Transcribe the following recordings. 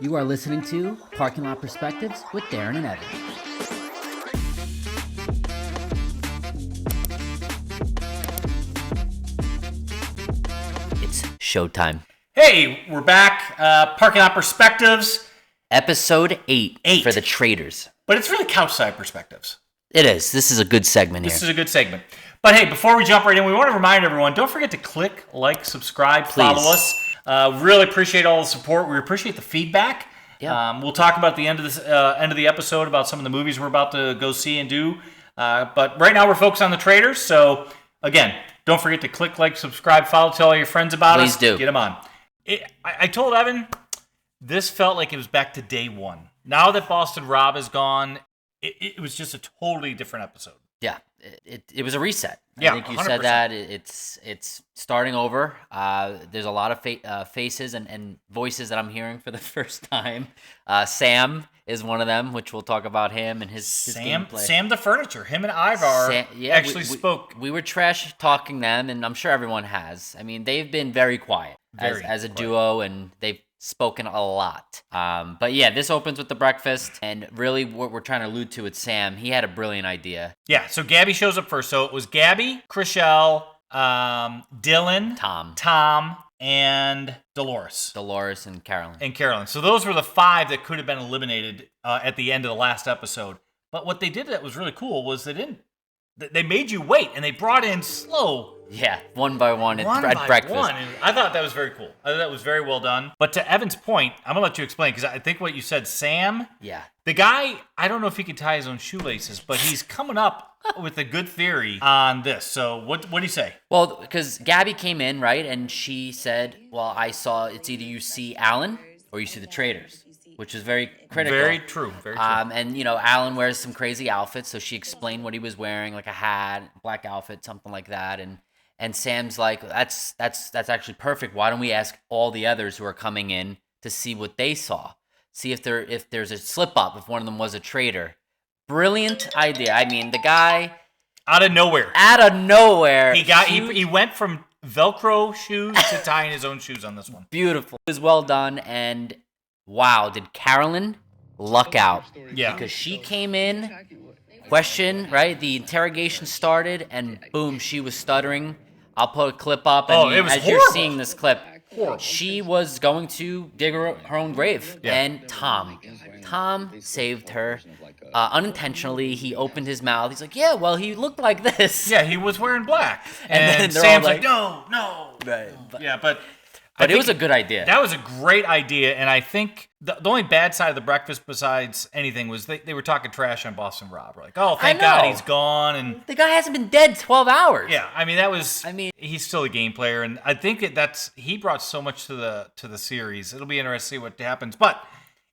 You are listening to Parking Lot Perspectives with Darren and Evan. It's showtime. Hey, we're back. Parking Lot Perspectives. Episode 8 for the Traitors. But it's really Couchside Perspectives. It is. This is a good segment here. This is a good segment. But hey, before we jump right in, we want to remind everyone, don't forget to click, like, subscribe, follow us. Really appreciate all the support. We appreciate the feedback. Yeah. We'll talk about at the end of the episode about some of the movies we're about to go see and do. But right now we're focused on the Traitors. So again, don't forget to click, like, subscribe, follow, tell all your friends about us. Please do. Get them on. I told Evan, this felt like it was back to day one. Now that Boston Rob is gone, it was just a totally different episode. Yeah, it was a reset. Yeah, I think you 100%. said that. It's starting over. There's a lot of faces and voices that I'm hearing for the first time. Sam is one of them, which we'll talk about him and his gameplay. Sam the Furniture. Him and Ivar actually spoke. We were trash talking them, and I'm sure everyone has. I mean, they've been very quiet as a duo, and they've spoken a lot. But yeah, this opens with the breakfast, and really what we're trying to allude to with Sam, he had a brilliant idea. Yeah, so Gabby shows up first. So it was Gabby, Chriselle, Dylan, Tom, and Dolores. Dolores and Carolyn. So those were the 5 that could have been eliminated at the end of the last episode. But what they did that was really cool was they made you wait, and they brought in slow. Yeah, one by one at breakfast. And I thought that was very cool. I thought that was very well done. But to Evan's point, I'm going to let you explain, because I think what you said, Sam, the guy, I don't know if he can tie his own shoelaces, but he's coming up with a good theory on this. So what do you say? Well, because Gabby came in, right, and she said, well, I saw it's either you see Alan or you see the Traitors, which is very critical. Very true. And, Alan wears some crazy outfits, so she explained what he was wearing, like a hat, black outfit, something like that, and Sam's like, that's actually perfect. Why don't we ask all the others who are coming in to see what they saw? See if there's a slip up, if one of them was a traitor. Brilliant idea. I mean, the guy out of nowhere. He went from Velcro shoes to tying his own shoes on this one. Beautiful. It was well done, and wow, did Carolyn luck out? Yeah. Because she came in, question, right? The interrogation started, and boom, she was stuttering. I'll put a clip up, and it was as horrible. you're seeing this clip, Horrible. She was going to dig her own grave. Yeah. And Tom saved her unintentionally. He opened his mouth. He's like, yeah, well, he looked like this. Yeah, he was wearing black. And Sam's like, no. Right. Yeah, but it was a good idea. That was a great idea, and I think the only bad side of the breakfast besides anything was they were talking trash on Boston Rob. We're like, oh, thank God he's gone. And the guy hasn't been dead 12 hours. Yeah, he's still a game player, and I think he brought so much to the series. It'll be interesting to see what happens. But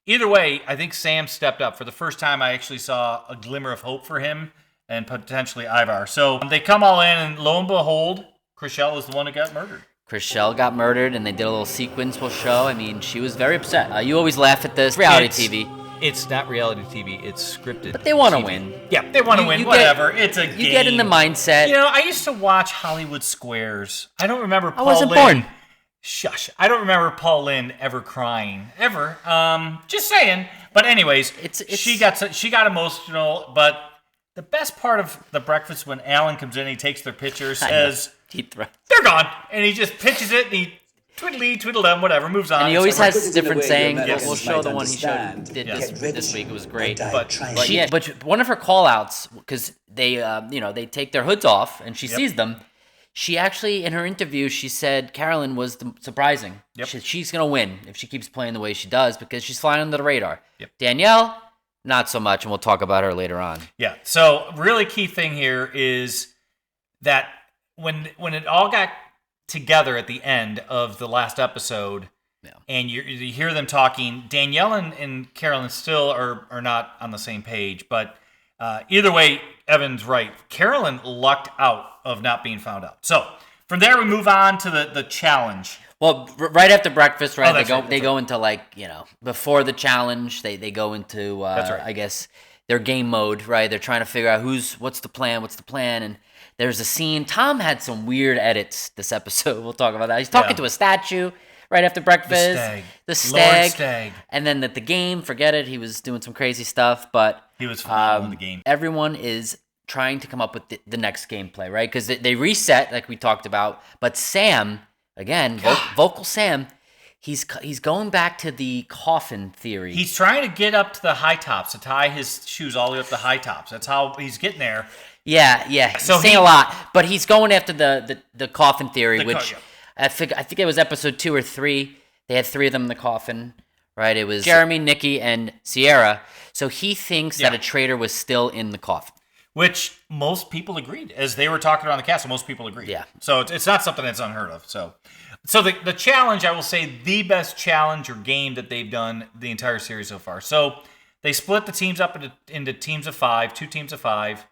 either way, I think Sam stepped up. For the first time, I actually saw a glimmer of hope for him and potentially Ivar. So they come all in, and lo and behold, Chriselle is the one that got murdered. Chriselle got murdered, and they did a little sequence we'll show. I mean, she was very upset. You always laugh at this. Reality TV. It's not reality TV. It's scripted. But they want to win. Yeah, they want to win. Whatever. It's a game. You get in the mindset. I used to watch Hollywood Squares. I don't remember Paul Lynn. Born. Shush. I don't remember Paul Lynn ever crying. Ever. Just saying. But anyways, she got emotional. But the best part of the breakfast when Alan comes in, he takes their pictures, says, they're gone. And he just pitches it, and he tweedledum, whatever, moves on. And he always has different sayings. We'll show the one he did this week. It was great. But one of her call-outs, because they take their hoods off, and she sees them. She actually, in her interview, she said Carolyn was surprising. Yep. She's going to win if she keeps playing the way she does, because she's flying under the radar. Yep. Danielle, not so much, and we'll talk about her later on. Yeah, so really key thing here is that when it all got together at the end of the last episode, and you hear them talking, Danielle and Carolyn still are not on the same page, but either way, Evan's right. Carolyn lucked out of not being found out. So from there, we move on to the challenge. Well, right after breakfast, right? They go into before the challenge, they go into I guess their game mode, right? They're trying to figure out what's the plan, and there's a scene. Tom had some weird edits this episode. We'll talk about that. He's talking to a statue, right after breakfast. The stag. Lord Stag. And then at the game, forget it. He was doing some crazy stuff, but he was phenomenal in the game. Everyone is trying to come up with the next gameplay, right? Because they reset, like we talked about. But Sam, again, vocal Sam, he's going back to the coffin theory. He's trying to get up to the high tops, to tie his shoes all the way up to the high tops. That's how he's getting there. Yeah. So he's saying a lot, but he's going after the coffin theory, I think it was episode 2 or 3. They had 3 of them in the coffin, right? It was Jeremy, Nikki, and Sierra. So he thinks that a traitor was still in the coffin. Which most people agreed. As they were talking around the castle, most people agreed. Yeah. So it's not something that's unheard of. So the challenge, I will say, the best challenge or game that they've done the entire series so far. So they split the teams up into teams of 5, 2 teams of 5.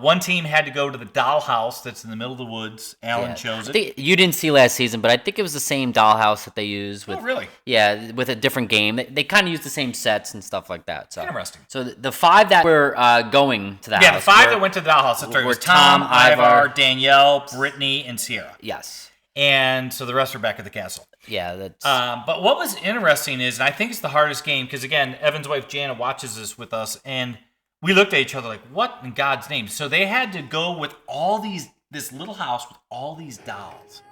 One team had to go to the dollhouse that's in the middle of the woods. Alan chose it. You didn't see last season, but I think it was the same dollhouse that they used. Oh, really? Yeah, with a different game. They kind of used the same sets and stuff like that. So interesting. So the 5 that were going to the house. Yeah, the 5 that went to the dollhouse. That's right. It was Tom, Ivar, Danielle, Brittany, and Sierra. Yes. And so the rest are back at the castle. Yeah, that's. But what was interesting is, and I think it's the hardest game, because again, Evan's wife Jana watches this with us, and we looked at each other like, what in God's name? So they had to go with this little house with all these dolls.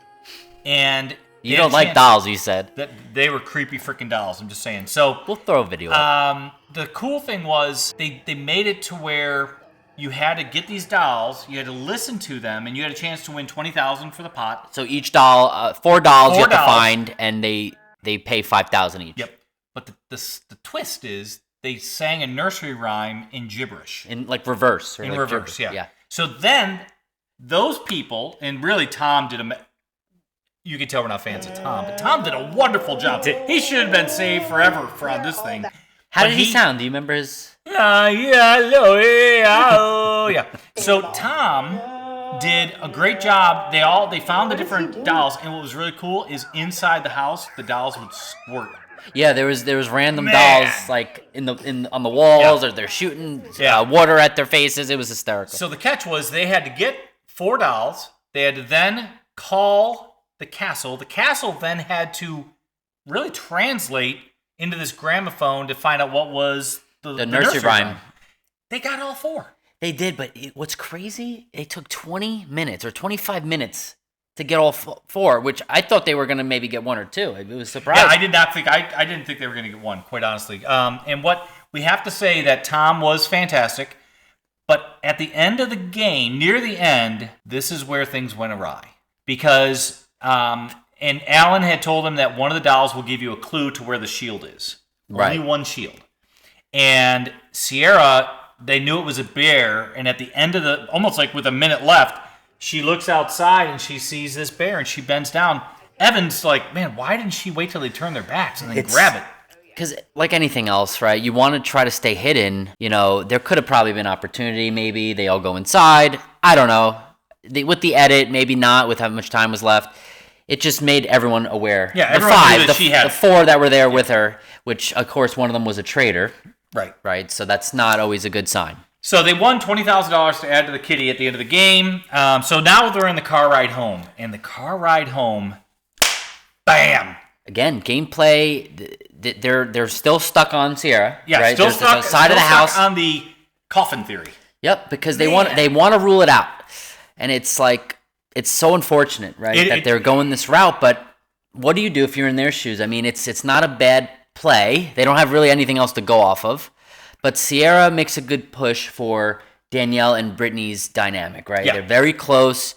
And you don't like dolls, you said. That they were creepy freaking dolls, I'm just saying. So we'll throw a video up. The cool thing was they made it to where you had to get these dolls, you had to listen to them, and you had a chance to win $20,000 for the pot. So each doll, 4 dolls you have to find, and they pay $5,000 each. Yep. But the twist is, they sang a nursery rhyme in gibberish. In like reverse. In reverse, yeah. So then those people, and really Tom did you can tell we're not fans of Tom, but Tom did a wonderful job. He should have been saved forever on this thing. How did he sound? Do you remember his? Yeah. So Tom did a great job. They found the different dolls, and what was really cool is inside the house, the dolls would squirt. Yeah, there was random dolls like on the walls, or they're shooting water at their faces. It was hysterical. So the catch was they had to get 4 dolls. They had to then call the castle. The castle then had to really translate into this gramophone to find out what was the nursery rhyme. They got all 4. They did, but what's crazy? It took 20 minutes or 25 minutes to get all 4, which I thought they were going to maybe get 1 or 2. It was surprising. Yeah, I did not think. I didn't think they were going to get 1, quite honestly. And what we have to say that Tom was fantastic, but at the end of the game, near the end, this is where things went awry because and Alan had told him that one of the dolls will give you a clue to where the shield is. Right. Only one shield. And Sierra, they knew it was a bear, and at the end of almost like with a minute left, she looks outside and she sees this bear and she bends down. Evan's like, man, why didn't she wait till they turn their backs and then grab it? Because like anything else, right, you want to try to stay hidden. You know, there could have probably been opportunity. Maybe they all go inside. I don't know. With the edit, maybe not with how much time was left. It just made everyone aware. Yeah, everyone knew that she had the 4 that were there with her, which, of course, one of them was a traitor. Right. Right, so that's not always a good sign. So they won $20,000 to add to the kitty at the end of the game. So now they're in the car ride home. And the car ride home, bam! Again, gameplay, they're still stuck on Sierra. Yeah, right? still stuck, side of the house on the coffin theory. Yep, because they want to rule it out. And it's like, it's so unfortunate, right, that they're going this route. But what do you do if you're in their shoes? I mean, it's not a bad play. They don't have really anything else to go off of. But Sierra makes a good push for Danielle and Brittany's dynamic, right? Yeah. They're very close.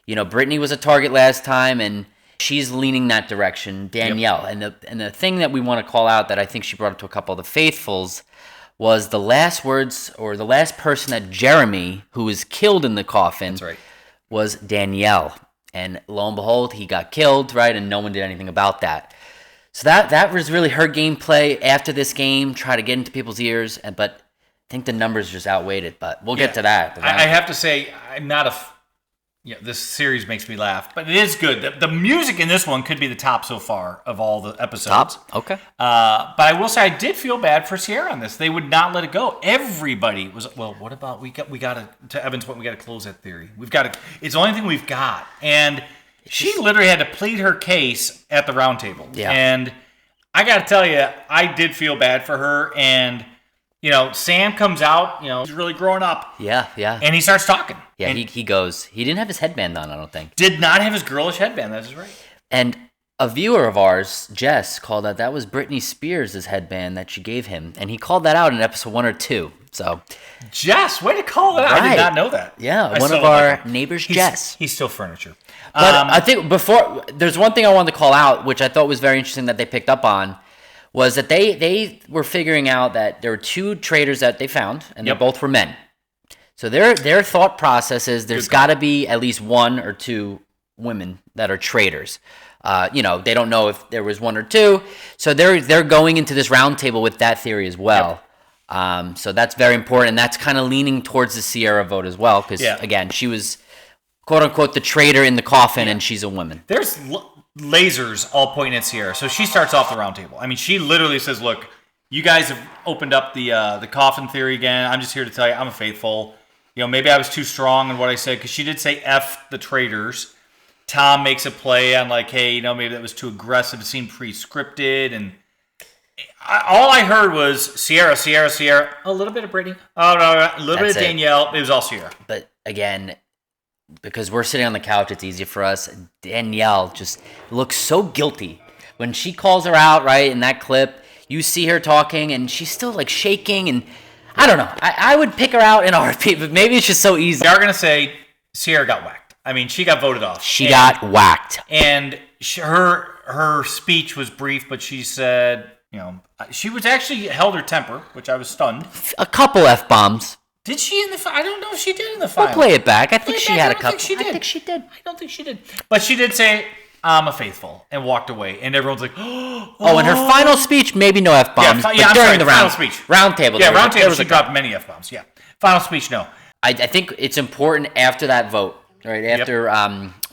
You know, Brittany was a target last time, and she's leaning that direction, Danielle. Yep. And the thing that we want to call out that I think she brought up to a couple of the faithfuls was the last words or the last person that Jeremy, who was killed in the coffin, that's right, was Danielle. And lo and behold, he got killed, right? And no one did anything about that. So that was really her gameplay after this game, try to get into people's ears, but I think the numbers just outweighed it, but we'll get to that. I have to say, I'm not this series makes me laugh, but it is good. The music in this one could be the top so far of all the episodes. Top? Okay. But I will say I did feel bad for Sierra on this. They would not let it go. Everybody was, well, what about, we got to Evan's point, we got to close that theory. It's the only thing we've got. And She literally had to plead her case at the round table. Yeah. And I got to tell you, I did feel bad for her. And, Sam comes out, he's really growing up. Yeah. And he starts talking. Yeah, and he goes. He didn't have his headband on, I don't think. Did not have his girlish headband, that is right. And a viewer of ours, Jess, called that was Britney Spears' headband that she gave him. And he called that out in episode 1 or 2. So, Jess, way to call that out. Right. I did not know that. Yeah, one of our neighbors, Jess. He's still furniture. But I think there's one thing I wanted to call out, which I thought was very interesting that they picked up on, was that they were figuring out that there were 2 traitors that they found, and they both were men. So their thought process is there's got to be at least 1 or 2 women that are traitors. They don't know if there was 1 or 2, so they're going into this round table with that theory as well. So that's very important, and that's kind of leaning towards the Sierra vote as well, because again, she was quote unquote the traitor in the coffin, and she's a woman. There's lasers all pointing at Sierra, so she starts off the round table. I mean, she literally says, "Look, you guys have opened up the coffin theory again. I'm just here to tell you, I'm a faithful. Maybe I was too strong in what I said, because she did say F the traitors." Tom makes a play on like, hey, maybe that was too aggressive. It seemed pre-scripted. And all I heard was Sierra, a little bit of Brittany, a little bit of Danielle. It was all Sierra. But again, because we're sitting on the couch, it's easy for us. Danielle just looks so guilty. When she calls her out, right, in that clip, you see her talking, and she's still like shaking. And I don't know. I would pick her out in a heartbeat, but maybe it's just so easy. They are going to say Sierra got whacked. I mean, she got voted off. She got whacked. And her speech was brief, but she said, she was actually held her temper, which I was stunned. A couple F-bombs. Did she in the I don't know if she did in the final. We'll play it back. I think she had a couple. I think she did. I don't think she did. But she did say, I'm a faithful, and walked away. And everyone's like, oh, in her final speech, maybe no F-bombs. Yeah, during the final speech. Round table. Yeah, round table, she dropped many F-bombs. Yeah. Final speech, no. I think it's important after that vote. Right after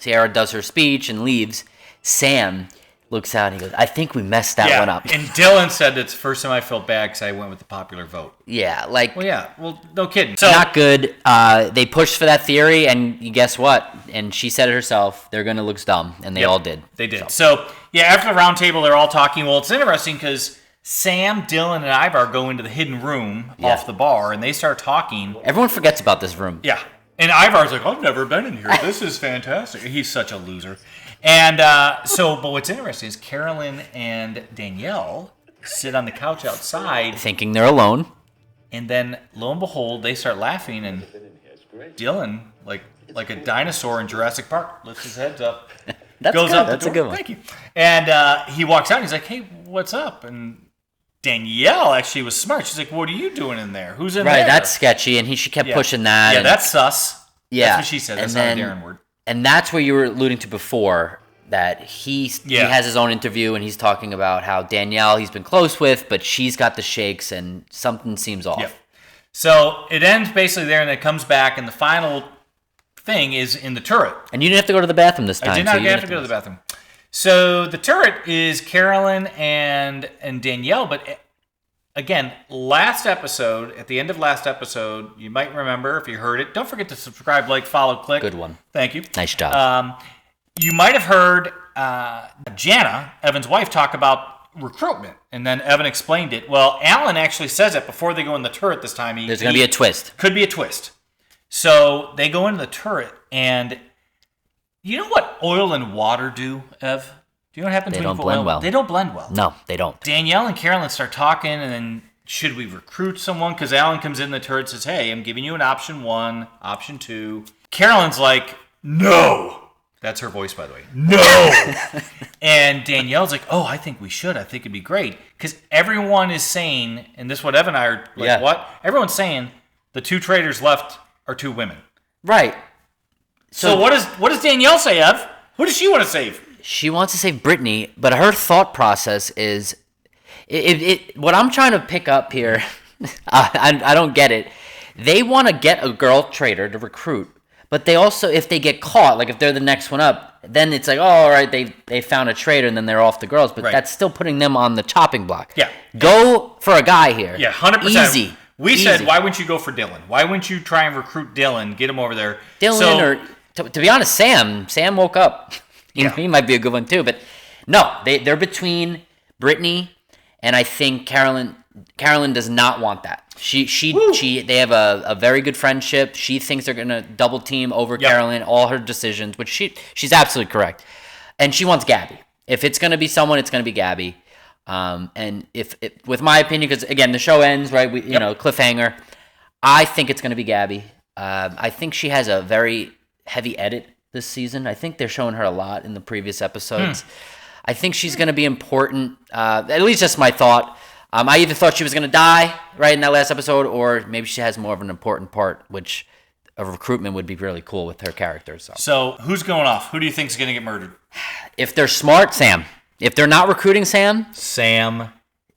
Sierra does her speech and leaves, Sam looks out and he goes, I think we messed that one up. And Dylan said it's the first time I felt bad because I went with the popular vote. Yeah, like... Well, no kidding. So, not good. They pushed for that theory, and guess what? And she said it herself, they're going to look dumb, and they all did. They did. So, after the round table, they're all talking. Well, it's interesting because Sam, Dylan, and Ivar go into the hidden room off the bar, and they start talking. Everyone forgets about this room. Yeah. And Ivar's like, I've never been in here. This is fantastic. He's such a loser. And but what's interesting is Carolyn and Danielle sit on the couch outside. Thinking they're alone. And then, lo and behold, they start laughing. And Dylan, like a dinosaur in Jurassic Park, lifts his head up. Goes good. up That's the door. A good one. Thank you. And he walks out and he's like, hey, what's up? And Danielle actually was smart. She's like, what are you doing in there? Who's in there? Right, that's sketchy. And she kept pushing that. Yeah, that's sus. Yeah. That's what she said. That's not a Darren word. And that's where you were alluding to before, that he has his own interview, and he's talking about how Danielle he's been close with, but she's got the shakes, and something seems off. Yep. So it ends basically there, and then it comes back, and the final thing is in the turret. And you didn't have to go to the bathroom this time. I did not have to go to the bathroom. So the turret is Carolyn and Danielle, but... Again, last episode, at the end of last episode, you might remember if you heard it. Don't forget to subscribe, like, follow, click. Good one. Thank you. Nice job. You might have heard Jana, Evan's wife, talk about recruitment, and then Evan explained it. Well, Alan actually says it before they go in the turret this time. There's going to be a twist. Could be a twist. So they go into the turret, and you know what oil and water do, Ev? Do you know what happens when you don't blend well? They don't blend well. No, they don't. Danielle and Carolyn start talking, and then should we recruit someone? Because Alan comes in the turret and says, hey, I'm giving you an option 1, option 2. Carolyn's like, no. That's her voice, by the way. No. And Danielle's like, oh, I think we should. I think it'd be great. Because everyone is saying, and this is what Evan and I are like, what? Everyone's saying the 2 traitors left are 2 women. Right. So what does Danielle say, Ev? Who does she want to save? She wants to save Brittany, but her thought process is, what I'm trying to pick up here, I don't get it. They want to get a girl traitor to recruit, but they also, if they get caught, like if they're the next one up, then it's like, oh, all right, they found a traitor and then they're off the girls, but that's still putting them on the chopping block. Yeah. Go for a guy here. Yeah, 100%. Easy. We said, why wouldn't you go for Dylan? Why wouldn't you try and recruit Dylan, get him over there? Dylan, or to be honest, Sam woke up. He might be a good one too. But no, they're between Brittany and I think Carolyn. Carolyn does not want that. They have a very good friendship. She thinks they're gonna double team over Carolyn, all her decisions, which she's absolutely correct. And she wants Gabby. If it's gonna be someone, it's gonna be Gabby. And if with my opinion, because again the show ends right, cliffhanger. I think it's gonna be Gabby. I think she has a very heavy edit this season. I think they're showing her a lot in the previous episodes. I think she's gonna be important. At least that's my thought. I either thought she was going to die right in that last episode, or maybe she has more of an important part, which a recruitment would be really cool with her character. So who's going off? Who do you think is going to get murdered? If they're smart, Sam. If they're not recruiting Sam,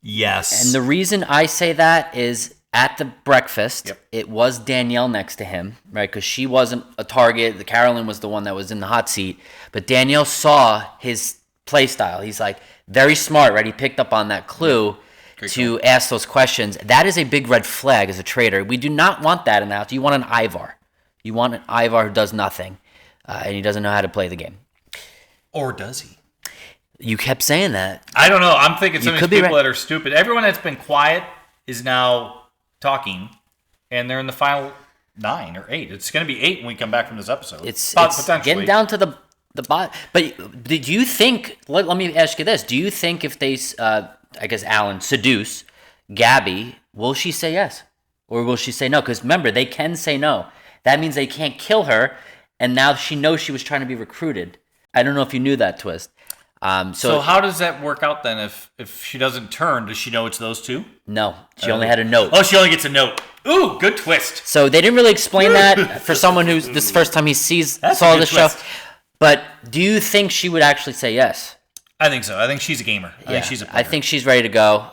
yes. And the reason I say that is at the breakfast, it was Danielle next to him, right? Because she wasn't a target. Carolyn was the one that was in the hot seat. But Danielle saw his play style. He's like very smart, right? He picked up on that clue. To ask those questions. That is a big red flag as a traitor. We do not want that in the house. You want an Ivar. You want an Ivar who does nothing, and he doesn't know how to play the game. Or does he? You kept saying that. I don't know. I'm thinking some of these people that are stupid. Everyone that's been quiet is now talking, and they're in the final 9 or 8. It's going to be 8 when we come back from this episode. It's getting down to the bot. But do you think, let me ask you this, do you think if they... I guess Alan, seduce Gabby, will she say yes? Or will she say no? Because remember, they can say no. That means they can't kill her, and now she knows she was trying to be recruited. I don't know if you knew that twist. So how does that work out then? If she doesn't turn, does she know it's those two? No, she only had a note. Oh, she only gets a note. Ooh, good twist. So they didn't really explain that for someone who's this first time he saw the show. But do you think she would actually say yes? I think so. I think she's a gamer. I think she's ready to go.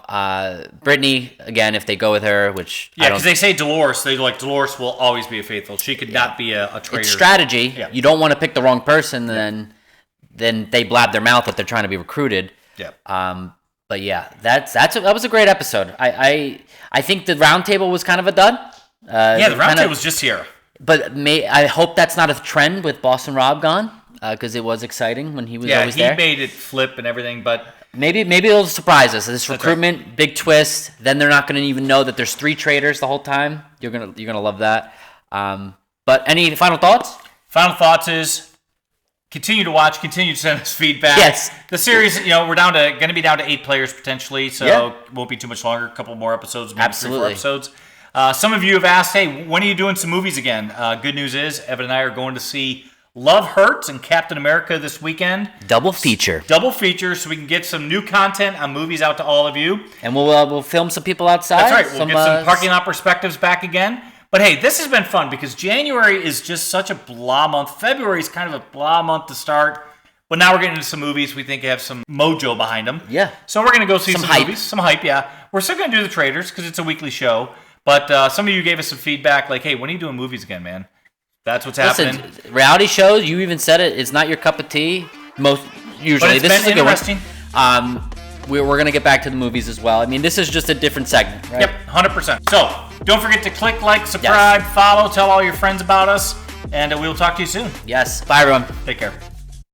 Brittany, again, if they go with her, which because they say Dolores, Dolores will always be a faithful. She could not be a traitor. It's strategy. Yeah. You don't want to pick the wrong person, then they blab their mouth that they're trying to be recruited. Yeah. But yeah, that was a great episode. I think the roundtable was kind of a dud. The roundtable was just here. But I hope that's not a trend with Boston Rob gone. Because it was exciting when he was always there. Yeah, he made it flip and everything, but... Maybe it'll surprise us. This recruitment, big twist. Then they're not going to even know that there's 3 traitors the whole time. You're gonna love that. But any final thoughts? Final thoughts is continue to watch, continue to send us feedback. Yes. The series, we're going to be down to 8 players potentially, so it won't be too much longer. A couple more episodes, maybe Absolutely. 3 or 4 episodes. Some of you have asked, hey, when are you doing some movies again? Good news is, Evan and I are going to see Love Hurts and Captain America this weekend. Double feature, so we can get some new content on movies out to all of you. And we'll film some people outside. That's right. We'll get some parking lot perspectives back again. But hey, this has been fun because January is just such a blah month. February is kind of a blah month to start. But now we're getting into some movies we think have some mojo behind them. Yeah. So we're going to go see some hype. Movies. Some hype, yeah. We're still going to do the Traitors because it's a weekly show. But some of you gave us some feedback like, hey, when are you doing movies again, man? That's what's happening. Reality shows, you even said it, it's not your cup of tea. Usually. But it's this been interesting. We're going to get back to the movies as well. I mean, this is just a different segment, right? Yep, 100%. So, don't forget to click, like, subscribe, follow, tell all your friends about us, and we will talk to you soon. Yes. Bye, everyone. Take care.